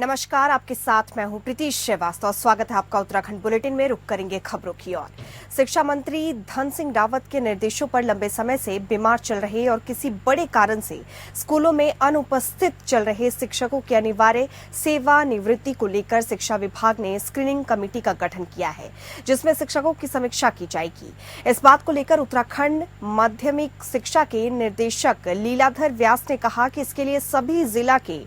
नमस्कार, आपके साथ मैं हूं प्रीति श्रीवास्तव। स्वागत है आपका उत्तराखंड बुलेटिन में। रुक करेंगे खबरों की ओर। शिक्षा मंत्री धन सिंह रावत के निर्देशों पर लंबे समय से बीमार चल रहे और किसी बड़े कारण से स्कूलों में अनुपस्थित चल रहे शिक्षकों की अनिवार्य सेवानिवृत्ति को लेकर शिक्षा विभाग ने स्क्रीनिंग कमेटी का गठन किया है, जिसमें शिक्षकों की समीक्षा की जाएगी। इस बात को लेकर उत्तराखंड माध्यमिक शिक्षा के निर्देशक लीलाधर व्यास ने कहा कि इसके लिए सभी जिला के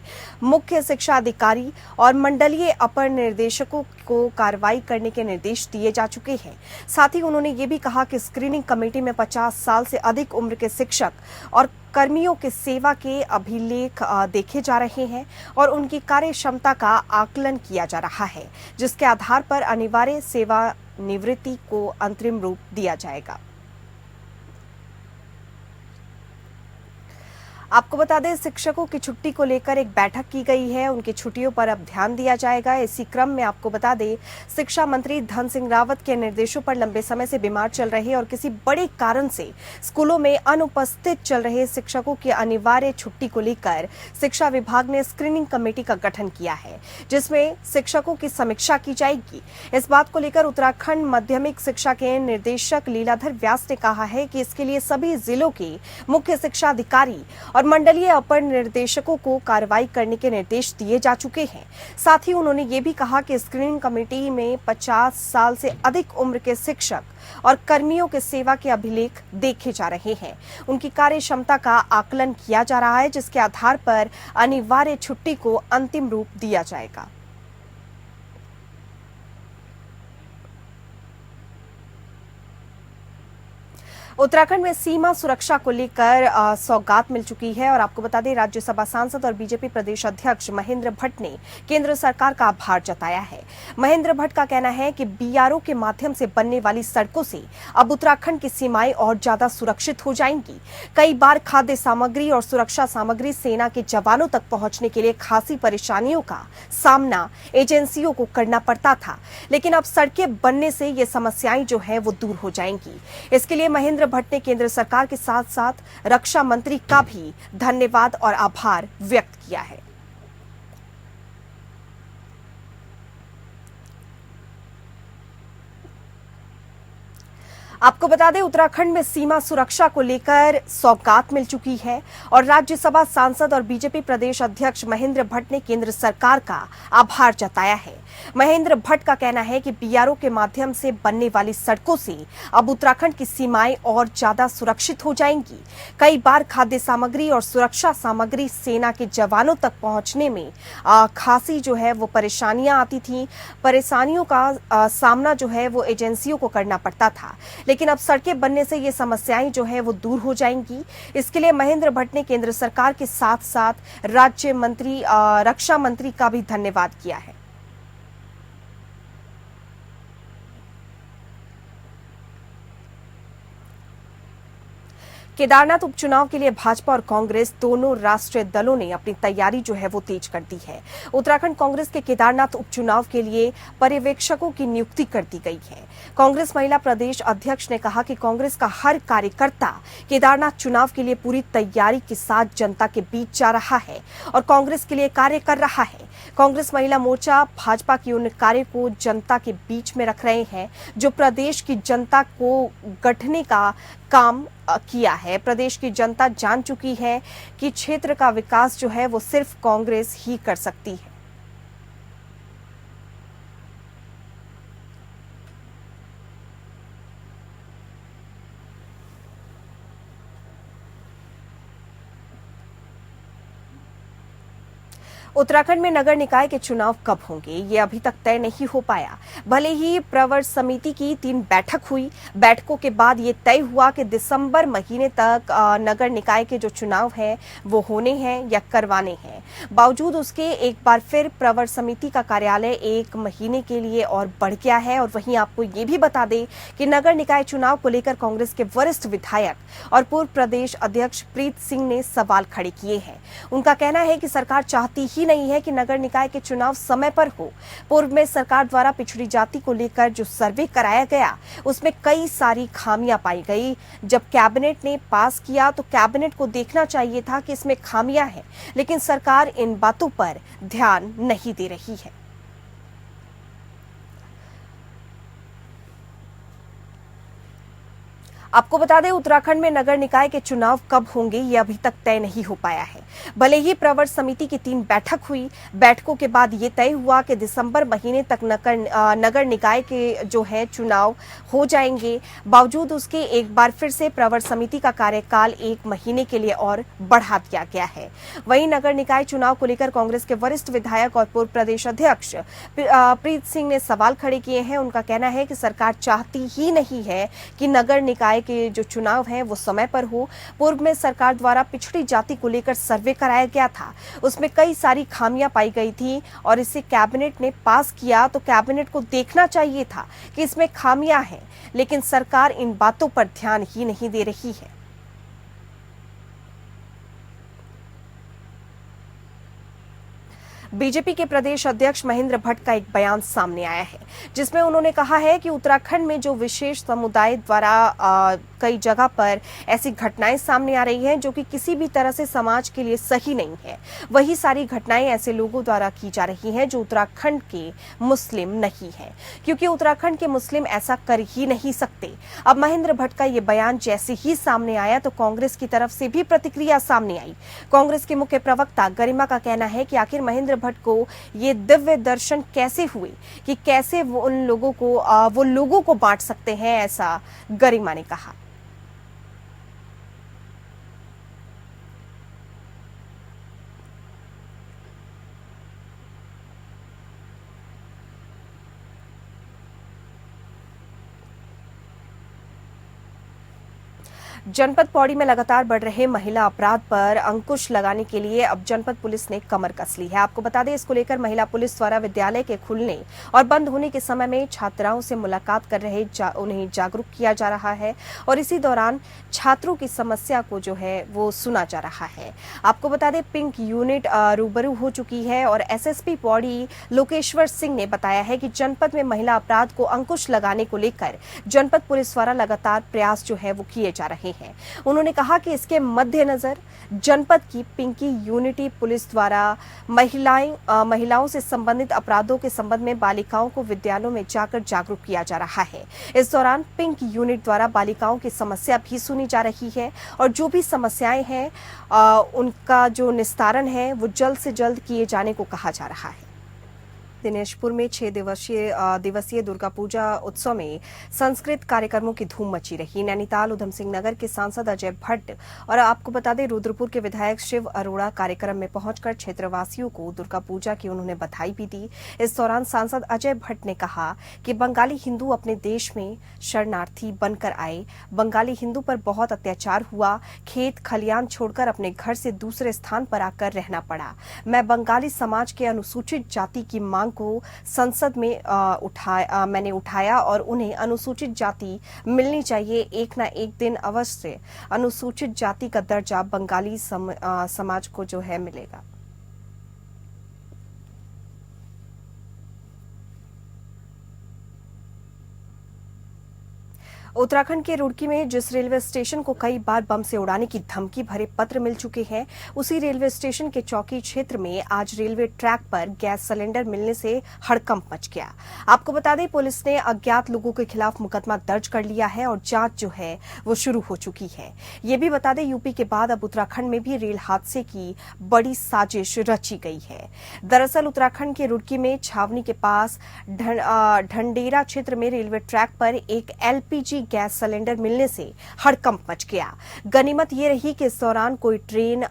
मुख्य शिक्षा अधिकारी और मंडलीय अपर निर्देशकों को कार्रवाई करने के निर्देश दिए जा चुके हैं। साथ ही उन्होंने ये भी कहा कि स्क्रीनिंग कमेटी में 50 साल से अधिक उम्र के शिक्षक और कर्मियों के सेवा के अभिलेख देखे जा रहे हैं और उनकी कार्य क्षमता का आकलन किया जा रहा है, जिसके आधार पर अनिवार्य सेवानिवृत्ति को अंतरिम रूप दिया जाएगा। आपको बता दें, शिक्षकों की छुट्टी को लेकर एक बैठक की गई है। उनकी छुट्टियों पर अब ध्यान दिया जाएगा। इसी क्रम में आपको बता दें, शिक्षा मंत्री धन सिंह रावत के निर्देशों पर लंबे समय से बीमार चल रहे और किसी बड़े कारण से स्कूलों में अनुपस्थित चल रहे शिक्षकों की अनिवार्य छुट्टी को लेकर शिक्षा विभाग ने स्क्रीनिंग कमेटी का गठन किया है, जिसमें शिक्षकों की समीक्षा की जाएगी। इस बात को लेकर उत्तराखंड माध्यमिक शिक्षा के निर्देशक लीलाधर व्यास ने कहा है कि इसके लिए सभी जिलों के मुख्य शिक्षा अधिकारी और मंडलीय अपर निर्देशकों को कार्रवाई करने के निर्देश दिए जा चुके हैं। साथ ही उन्होंने ये भी कहा कि स्क्रीनिंग कमेटी में 50 साल से अधिक उम्र के शिक्षक और कर्मियों के सेवा के अभिलेख देखे जा रहे हैं। उनकी कार्य क्षमता का आकलन किया जा रहा है, जिसके आधार पर अनिवार्य छुट्टी को अंतिम रूप दिया जाएगा। उत्तराखंड में सीमा सुरक्षा को लेकर सौगात मिल चुकी है और आपको बता दें, राज्यसभा सांसद और बीजेपी प्रदेश अध्यक्ष महेंद्र भट्ट ने केंद्र सरकार का आभार जताया है। महेंद्र भट्ट का कहना है कि बीआरओ के माध्यम से बनने वाली सड़कों से अब उत्तराखंड की सीमाएं और ज्यादा सुरक्षित हो जाएंगी। कई बार खाद्य सामग्री और सुरक्षा सामग्री सेना के जवानों तक पहुंचने के लिए खासी परेशानियों का सामना एजेंसियों को करना पड़ता था, लेकिन अब सड़कें बनने से ये समस्याएं जो है वो दूर हो जाएंगी। इसके लिए महेंद्र भट्ट ने केंद्र सरकार के साथ साथ रक्षा मंत्री का भी धन्यवाद और आभार व्यक्त किया है। आपको बता दें, उत्तराखंड में सीमा सुरक्षा को लेकर सौगात मिल चुकी है और राज्यसभा सांसद और बीजेपी प्रदेश अध्यक्ष महेंद्र भट्ट ने केंद्र सरकार का आभार जताया है। महेंद्र भट्ट का कहना है कि बीआरओ के माध्यम से बनने वाली सड़कों से अब उत्तराखंड की सीमाएं और ज्यादा सुरक्षित हो जाएंगी। कई बार खाद्य सामग्री और सुरक्षा सामग्री सेना के जवानों तक पहुंचने में खासी जो है वो परेशानियां आती थी। परेशानियों का सामना जो है वो एजेंसियों को करना पड़ता था, लेकिन अब सड़कें बनने से ये समस्याएं जो है वो दूर हो जाएंगी। इसके लिए महेंद्र भट्ट ने केंद्र सरकार के साथ साथ राज्य मंत्री रक्षा मंत्री का भी धन्यवाद किया है। केदारनाथ उपचुनाव के लिए भाजपा और कांग्रेस दोनों राष्ट्रीय दलों ने अपनी तैयारी जो है वो तेज कर दी है। उत्तराखंड कांग्रेस के केदारनाथ उपचुनाव के लिए पर्यवेक्षकों की नियुक्ति कर दी गई है। कांग्रेस महिला प्रदेश अध्यक्ष ने कहा कि कांग्रेस का हर कार्यकर्ता केदारनाथ चुनाव के लिए पूरी तैयारी के साथ जनता के बीच जा रहा है और कांग्रेस के लिए कार्य कर रहा है। कांग्रेस महिला मोर्चा भाजपा की उन कार्य को जनता के बीच में रख रहे हैं जो प्रदेश की जनता को गढ़ने का काम किया है। प्रदेश की जनता जान चुकी है कि क्षेत्र का विकास जो है वो सिर्फ कांग्रेस ही कर सकती है। उत्तराखंड में नगर निकाय के चुनाव कब होंगे, ये अभी तक तय नहीं हो पाया। भले ही प्रवर समिति की 3 बैठक हुई, बैठकों के बाद ये तय हुआ कि दिसंबर महीने तक नगर निकाय के जो चुनाव हैं वो होने हैं या करवाने हैं। बावजूद उसके एक बार फिर प्रवर समिति का कार्यालय 1 महीने के लिए और बढ़ गया है। और वहीं आपको ये भी बता दें कि नगर निकाय चुनाव को लेकर कांग्रेस के वरिष्ठ विधायक और पूर्व प्रदेश अध्यक्ष प्रीत सिंह ने सवाल खड़े किए हैं। उनका कहना है कि सरकार चाहती ही ही नहीं है कि नगर निकाय के चुनाव समय पर हो। पूर्व में सरकार द्वारा पिछड़ी जाति को लेकर जो सर्वे कराया गया उसमें कई सारी खामियां पाई गई। जब कैबिनेट ने पास किया तो कैबिनेट को देखना चाहिए था कि इसमें खामियां हैं, लेकिन सरकार इन बातों पर ध्यान नहीं दे रही है। आपको बता दें, उत्तराखंड में नगर निकाय के चुनाव कब होंगे ये अभी तक तय नहीं हो पाया है। भले ही प्रवर समिति की 3 बैठक हुई, बैठकों के बाद ये तय हुआ कि दिसंबर महीने तक नगर निकाय के जो है चुनाव हो जाएंगे। बावजूद उसके एक बार फिर से प्रवर समिति का कार्यकाल 1 महीने के लिए और बढ़ा दिया गया है। वहीं नगर निकाय चुनाव को लेकर कांग्रेस के वरिष्ठ विधायक और पूर्व प्रदेश अध्यक्ष प्रीत सिंह ने सवाल खड़े किए हैं। उनका कहना है कि सरकार चाहती ही नहीं है कि नगर निकाय के जो चुनाव हैं वो समय पर हो। पूर्व में सरकार द्वारा पिछड़ी जाति को लेकर सर्वे कराया गया था, उसमें कई सारी खामियां पाई गई थी और इसे कैबिनेट ने पास किया तो कैबिनेट को देखना चाहिए था कि इसमें खामियां हैं, लेकिन सरकार इन बातों पर ध्यान ही नहीं दे रही है। बीजेपी के प्रदेश अध्यक्ष महेंद्र भट्ट का एक बयान सामने आया है, जिसमें उन्होंने कहा है कि उत्तराखंड में जो विशेष समुदाय द्वारा कई जगह पर ऐसी घटनाएं सामने आ रही हैं जो कि किसी भी तरह से समाज के लिए सही नहीं है। वही सारी घटनाएं ऐसे लोगों द्वारा की जा रही हैं जो उत्तराखंड के मुस्लिम नहीं है, क्योंकि उत्तराखंड के मुस्लिम ऐसा कर ही नहीं सकते। अब महेंद्र भट्ट का ये बयान जैसे ही सामने आया तो कांग्रेस की तरफ से भी प्रतिक्रिया सामने आई। कांग्रेस के मुख्य प्रवक्ता गरिमा का कहना है कि आखिर महेंद्र भट्ट को ये दिव्य दर्शन कैसे हुए कि कैसे वो उन लोगों को बांट सकते हैं, ऐसा गरिमा ने कहा। जनपद पौड़ी में लगातार बढ़ रहे महिला अपराध पर अंकुश लगाने के लिए अब जनपद पुलिस ने कमर कस ली है। आपको बता दें, इसको लेकर महिला पुलिस द्वारा विद्यालय के खुलने और बंद होने के समय में छात्राओं से मुलाकात कर रहे उन्हें जागरूक किया जा रहा है और इसी दौरान छात्रों की समस्या को जो है वो सुना जा रहा है। आपको बता दें, पिंक यूनिट रूबरू हो चुकी है और एसएसपी पौड़ी लोकेश्वर सिंह ने बताया है कि जनपद में महिला अपराध को अंकुश लगाने को लेकर जनपद पुलिस द्वारा लगातार प्रयास जो है वो किए जा रहे हैं। उन्होंने कहा कि इसके मद्देनजर जनपद की पिंकी यूनिटी पुलिस द्वारा महिलाओं से संबंधित अपराधों के संबंध में बालिकाओं को विद्यालयों में जाकर जागरूक किया जा रहा है। इस दौरान पिंक यूनिट द्वारा बालिकाओं की समस्या भी सुनी जा रही है और जो भी समस्याएं हैं उनका जो निस्तारण है वो जल्द से जल्द किए जाने को कहा जा रहा है। दिनेशपुर में 6 दिवसीय दुर्गा पूजा उत्सव में संस्कृत कार्यक्रमों की धूम मची रही। नैनीताल उधम सिंह नगर के सांसद अजय भट्ट और आपको बता दें रुद्रपुर के विधायक शिव अरोड़ा कार्यक्रम में पहुंचकर क्षेत्रवासियों को दुर्गा पूजा की उन्होंने बधाई भी दी। इस दौरान सांसद अजय भट्ट ने कहा कि बंगाली हिंदू अपने देश में शरणार्थी बनकर आए। बंगाली हिंदू पर बहुत अत्याचार हुआ, खेत खलियान छोड़कर अपने घर से दूसरे स्थान पर आकर रहना पड़ा। मैं बंगाली समाज के अनुसूचित जाति की मांग को संसद में मैंने उठाया और उन्हें अनुसूचित जाति मिलनी चाहिए। एक ना एक दिन अवश्य अनुसूचित जाति का दर्जा बंगाली समाज को जो है मिलेगा। उत्तराखंड के रुड़की में जिस रेलवे स्टेशन को कई बार बम से उड़ाने की धमकी भरे पत्र मिल चुके हैं, उसी रेलवे स्टेशन के चौकी क्षेत्र में आज रेलवे ट्रैक पर गैस सिलेंडर मिलने से हड़कंप मच गया। आपको बता दें, पुलिस ने अज्ञात लोगों के खिलाफ मुकदमा दर्ज कर लिया है और जांच जो है वो शुरू हो चुकी है। ये भी बता दें, यूपी के बाद अब उत्तराखंड में भी रेल हादसे की बड़ी साजिश रची गई है। दरअसल उत्तराखंड के रुड़की में छावनी के पास ढंडेरा क्षेत्र में रेलवे ट्रैक पर एक एलपीजी गैस सिलेंडर मिलने से हड़कंप मच गया। गनीमत ये रही कि इस दौरान कोई ट्रेन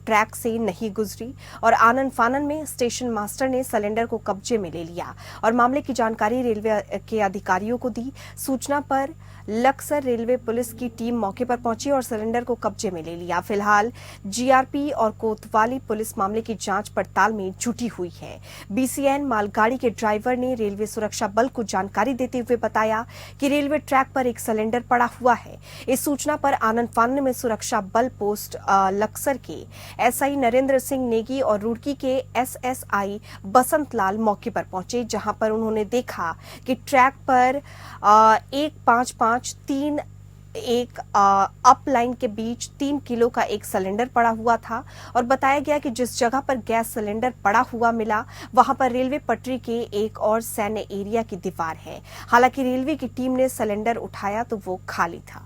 ट्रैक से नहीं गुजरी और आनन फानन में स्टेशन मास्टर ने सिलेंडर को कब्जे में ले लिया और मामले की जानकारी रेलवे के अधिकारियों को दी। सूचना पर लक्सर रेलवे पुलिस की टीम मौके पर पहुंची और सिलेंडर को कब्जे में ले लिया। फिलहाल जीआरपी और कोतवाली पुलिस मामले की जांच पड़ताल में जुटी हुई है। बीसीएन मालगाड़ी के ड्राइवर ने रेलवे सुरक्षा बल को जानकारी देते हुए बताया कि रेलवे ट्रैक पर एक सिलेंडर पड़ा हुआ है। इस सूचना पर आनन-फानन में सुरक्षा बल पोस्ट लक्सर के एसआई नरेंद्र सिंह नेगी और रुड़की के एसएसआई बसंत लाल मौके पर पहुंचे, जहां पर उन्होंने देखा कि ट्रैक पर 1553 एक अप लाइन के बीच 3 किलो का एक सिलेंडर पड़ा हुआ था और बताया गया कि जिस जगह पर गैस सिलेंडर पड़ा हुआ मिला वहां पर रेलवे पटरी के एक और सैन्य एरिया की दीवार है। हालांकि रेलवे की टीम ने सिलेंडर उठाया तो वो खाली था।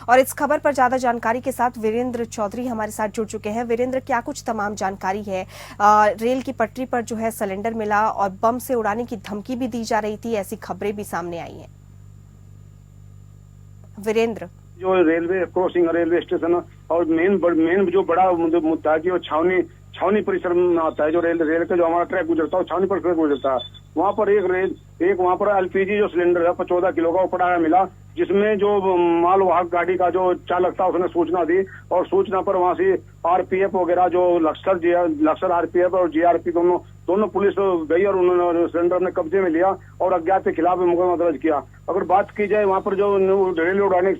और इस खबर पर ज्यादा जानकारी के साथ वीरेंद्र चौधरी हमारे साथ जुड़ चुके हैं। वीरेंद्र, क्या कुछ तमाम जानकारी है? रेल की पटरी पर जो है सिलेंडर मिला और बम से उड़ाने की धमकी भी दी जा रही थी, ऐसी खबरें भी सामने आई हैं। वीरेंद्र, जो रेलवे क्रॉसिंग रेलवे स्टेशन और मेन जो बड़ा मुद्दा है कि वो छावनी परिसर में आता है। जो रेल का जो हमारा ट्रैक गुजरता है छावनी परिसर गुजरता है। वहाँ पर एक वहाँ पर एलपीजी जो सिलेंडर है 14 किलो का वो पड़ा मिला, जिसमें जो मालवाहक गाड़ी का जो चालक था उसने सूचना दी और सूचना पर वहाँ से आरपीएफ वगैरह जो लक्सर आरपीएफ और जीआरपी दोनों पुलिस गई और उन्होंने सिलेंडर ने कब्जे में लिया और अज्ञात के खिलाफ मुकदमा दर्ज किया। अगर बात की जाए वहाँ पर जो रेलवे उड़ाने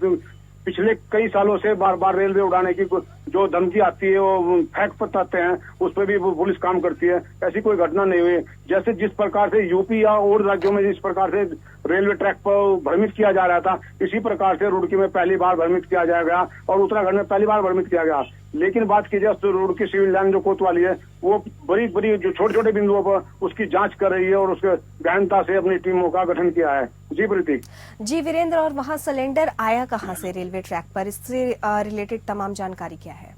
पिछले कई सालों से बार बार रेलवे उड़ाने की जो धमकी आती है वो फैक्ट बताते हैं, उस पर भी पुलिस काम करती है। ऐसी कोई घटना नहीं हुई। जैसे जिस प्रकार से यूपी या और राज्यों में जिस प्रकार से रेलवे ट्रैक पर भ्रमित किया जा रहा था, इसी प्रकार से रुड़की में पहली बार भ्रमित किया जाएगा और उत्तराखंड में पहली बार भ्रमित किया गया। लेकिन बात की जाए तो रुड़की सिविल लाइन जो कोतवाली है वो बड़ी जो छोटे बिंदुओं पर उसकी जांच कर रही है और उसके गहनता से अपनी टीमों का गठन किया है। जी प्रीति। जी वीरेंद्र, और वहां सिलेंडर आया कहां से रेलवे ट्रैक पर, इससे रिलेटेड तमाम जानकारी क्या है?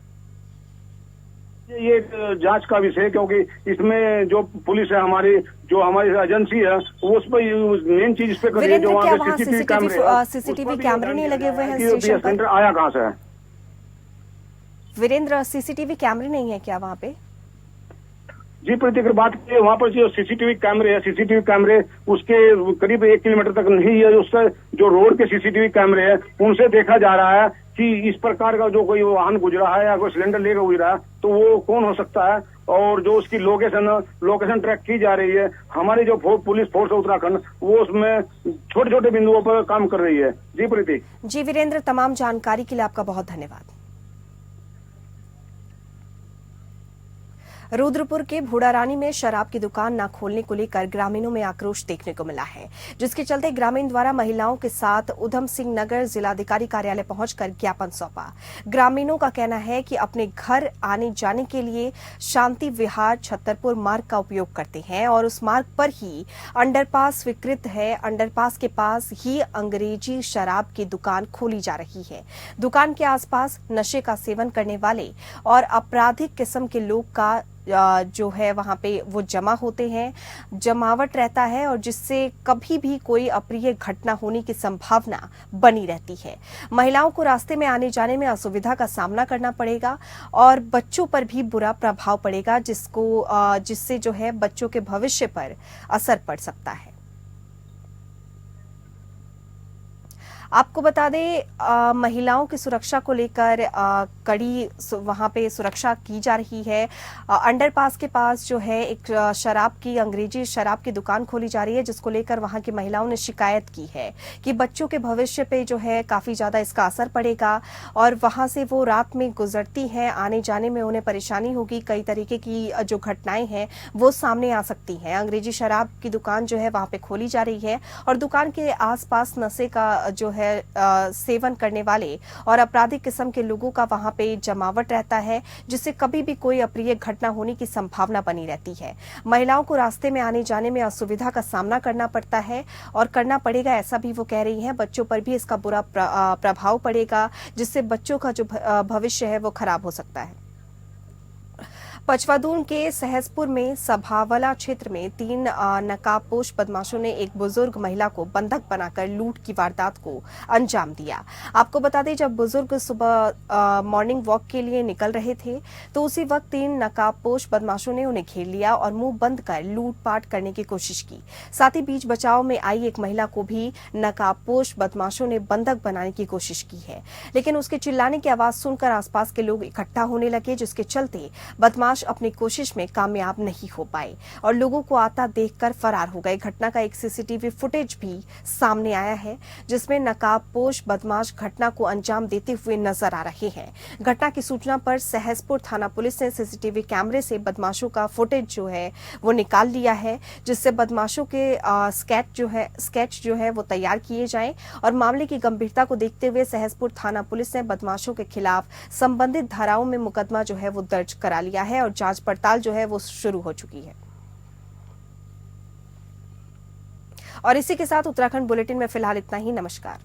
ये जांच का विषय, क्योंकि इसमें जो पुलिस है हमारी एजेंसी है वो उस पर मेन चीज इस पे कर रही है। जो वहाँ पे सीसीटीवी कैमरे नहीं लगे हुए हैं स्टेशन पर? आया कहाँ से है वीरेंद्र? सीसीटीवी कैमरे नहीं है क्या वहाँ पे? जी प्रति अगर बात की वहाँ पर जो सीसीटीवी कैमरे उसके करीब 1 किलोमीटर तक नहीं है। उससे जो रोड के सीसीटीवी कैमरे हैं उनसे देखा जा रहा है कि इस प्रकार का जो कोई वाहन गुजरा है या कोई सिलेंडर लेकर गुजरा है तो वो कौन हो सकता है, और जो उसकी लोकेशन ट्रैक की जा रही है। हमारी जो पुलिस फोर्स है उत्तराखंड वो उसमें छोटे बिंदुओं पर काम कर रही है। जी प्रीति। जी वीरेंद्र, तमाम जानकारी के लिए आपका बहुत धन्यवाद। रुद्रपुर के भूड़ारानी में शराब की दुकान न खोलने को लेकर ग्रामीणों में आक्रोश देखने को मिला है, जिसके चलते ग्रामीण द्वारा महिलाओं के साथ उधम सिंह नगर जिलाधिकारी कार्यालय पहुंचकर ज्ञापन सौंपा। ग्रामीणों का कहना है कि अपने घर आने जाने के लिए शांति विहार छतरपुर मार्ग का उपयोग करते हैं और उस मार्ग पर ही अंडरपास स्वीकृत है। अंडरपास के पास ही अंग्रेजी शराब की दुकान खोली जा रही है। दुकान के आसपास नशे का सेवन करने वाले और आपराधिक किस्म के लोग का जो है वहां पे वो जमा होते हैं, जमावट रहता है और जिससे कभी भी कोई अप्रिय घटना होने की संभावना बनी रहती है। महिलाओं को रास्ते में आने जाने में असुविधा का सामना करना पड़ेगा और बच्चों पर भी बुरा प्रभाव पड़ेगा, जिससे जो है बच्चों के भविष्य पर असर पड़ सकता है। आपको बता दें महिलाओं की सुरक्षा को लेकर कड़ी वहां पे सुरक्षा की जा रही है। अंडरपास के पास जो है एक अंग्रेजी शराब की दुकान खोली जा रही है, जिसको लेकर वहां की महिलाओं ने शिकायत की है कि बच्चों के भविष्य पे जो है काफी ज्यादा इसका असर पड़ेगा और वहां से वो रात में गुजरती हैं, आने जाने में उन्हें परेशानी होगी। कई तरीके की जो घटनाएं हैं वो सामने आ सकती हैं। अंग्रेजी शराब की दुकान जो है वहां पे खोली जा रही है और दुकान के आसपास नशे का जो है सेवन करने वाले और आपराधिक किस्म के लोगों का वहां पे जमावट रहता है, जिससे कभी भी कोई अप्रिय घटना होने की संभावना बनी रहती है। महिलाओं को रास्ते में आने जाने में असुविधा का सामना करना पड़ता है और करना पड़ेगा, ऐसा भी वो कह रही हैं। बच्चों पर भी इसका बुरा प्रभाव पड़ेगा, जिससे बच्चों का जो भविष्य है वो खराब हो सकता है। पचवादून के सहसपुर में सभावला क्षेत्र में 3 नकाबपोश बदमाशों ने एक बुजुर्ग महिला को बंधक बनाकर लूट की वारदात को अंजाम दिया। आपको बता दें, जब बुजुर्ग सुबह मॉर्निंग वॉक के लिए निकल रहे थे तो उसी वक्त 3 नकाबपोश बदमाशों ने उन्हें घेर लिया और मुंह बंद कर लूटपाट करने की कोशिश की। साथ ही बीच बचाव में आई एक महिला को भी नकाबपोश बदमाशों ने बंधक बनाने की कोशिश की है, लेकिन उसके चिल्लाने की आवाज सुनकर आसपास के लोग इकट्ठा होने लगे, जिसके चलते बदमाश अपनी कोशिश में कामयाब नहीं हो पाए और लोगों को आता देखकर फरार हो गए। घटना का एक सीसीटीवी फुटेज भी सामने आया है, जिसमें नकाबपोश बदमाश घटना को अंजाम देते हुए नजर आ रहे हैं। घटना की सूचना पर सहसपुर थाना पुलिस ने सीसीटीवी कैमरे से बदमाशों का फुटेज जो है वो निकाल लिया है, जिससे बदमाशों के स्केच जो है वो तैयार किए जाएं और मामले की गंभीरता को देखते हुए सहसपुर थाना पुलिस ने बदमाशों के खिलाफ संबंधित धाराओं में मुकदमा जो है वो दर्ज करा लिया है और जांच पड़ताल जो है वो शुरू हो चुकी है। और इसी के साथ उत्तराखंड बुलेटिन में फिलहाल इतना ही। नमस्कार।